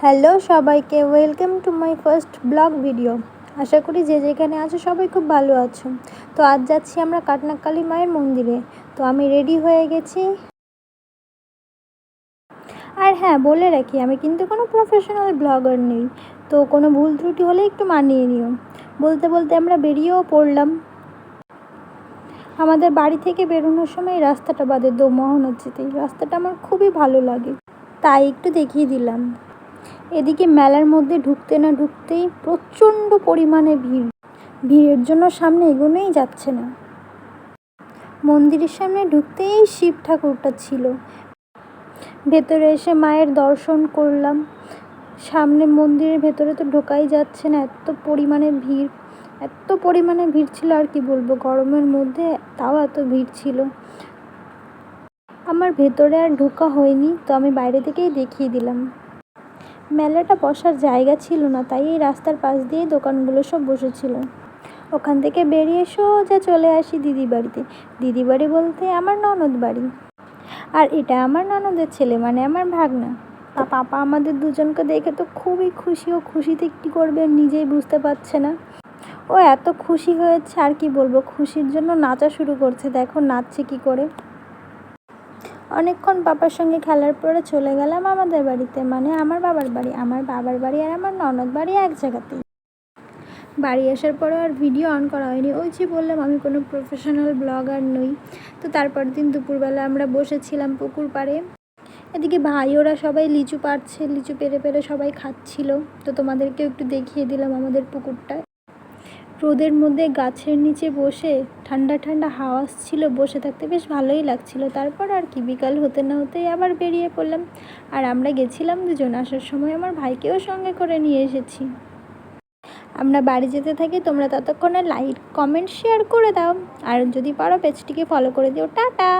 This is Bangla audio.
হ্যালো সবাইকে, welcome to my first blog video. আশা করি যে যেখানে আছো সবাই খুব ভালো আছো। তো আজ যাচ্ছি আমরা কাটনাকালী মায়ের মন্দিরে। তো আমি রেডি হয়ে গেছি। আর হ্যাঁ, বলে রাখি আমি কিন্তু কোনো প্রফেশনাল ব্লগার নেই, তো কোনো ভুল ত্রুটি হলে একটু মানিয়ে নিও। বলতে বলতে আমরা বেরিয়েও পড়লাম। আমাদের বাড়ি থেকে বেরোনোর সময় রাস্তাটা বাদে দোমোহনার যেতেই রাস্তাটা আমার খুবই ভালো লাগে, তাই একটু দেখিয়ে দিলাম। এদিকে মেলার মধ্যে ঢুকতে না ঢুকতেই প্রচণ্ড পরিমাণে ভিড়ের জন্য সামনে এগোনোই যাচ্ছে না। মন্দিরের সামনে ঢুকতেই শিব ঠাকুরটা ছিল। ভেতরে এসে মায়ের দর্শন করলাম। সামনে মন্দিরের ভেতরে তো ঢোকাই যাচ্ছে না, এত পরিমাণে ভিড় ছিল আর কি বলবো। গরমের মধ্যে তাও এত ভিড় ছিল। আমার ভেতরে আর ঢোকা হয়নি, তো আমি বাইরে থেকেই দেখিয়ে দিলাম। মেলাটা বসার জায়গা ছিল না, তাই এই রাস্তার পাশ দিয়ে দোকানগুলো সব বসেছিল। ওখান থেকে বেরিয়ে সোজা চলে আসি দিদি বাড়িতে। দিদি বাড়ি বলতে আমার ননদ বাড়ি। আর এটা আমার ননদের ছেলে, মানে আমার ভাগনা। পাপা আমাদের দুজনকে দেখে তো খুবই খুশি। ও খুশিতে কী করবে নিজেই বুঝতে পারছে না। ও এত খুশি হয়েছে আর কি বলবো, খুশির জন্য নাচা শুরু করছে। দেখো নাচছে কি করে। অনেকক্ষণ পাপার সঙ্গে খেলার পরে চলে গেলাম আমাদের বাড়িতে, মানে আমার বাবার বাড়ি। আমার বাবার বাড়ি আর আমার ননদ বাড়ি এক জায়গাতেই। বাড়ি আসার পরে আর ভিডিও অন করা হয়নি। ওই যে বললাম আমি কোনো প্রফেশনাল ব্লগার নই। তো তারপর দিন দুপুরবেলা আমরা বসেছিলাম পুকুর পাড়ে। এদিকে ভাই ওরা সবাই লিচু পাড়ছে, লিচু পেরে পেরে সবাই খাচ্ছিল। তো তোমাদেরকেও একটু দেখিয়ে দিলাম আমাদের পুকুরটা। রোদের মধ্যে গাছের নিচে বসে ঠান্ডা ঠান্ডা হাওয়া ছিল, বসে থাকতে বেশ ভালোই লাগছিল। তারপর আর কি, বিকাল হতে না হতেই আবার বেরিয়ে পড়লাম। আর আমরা গেছিলাম দুজন, আসার সময় আমার ভাইকেও সঙ্গে করে নিয়ে এসেছি। আমরা বাড়ি যেতে থাকি, তোমরা ততক্ষণে লাইক কমেন্ট শেয়ার করে দাও, আর যদি পারো পেজটিকে ফলো করে দিও। টাটা।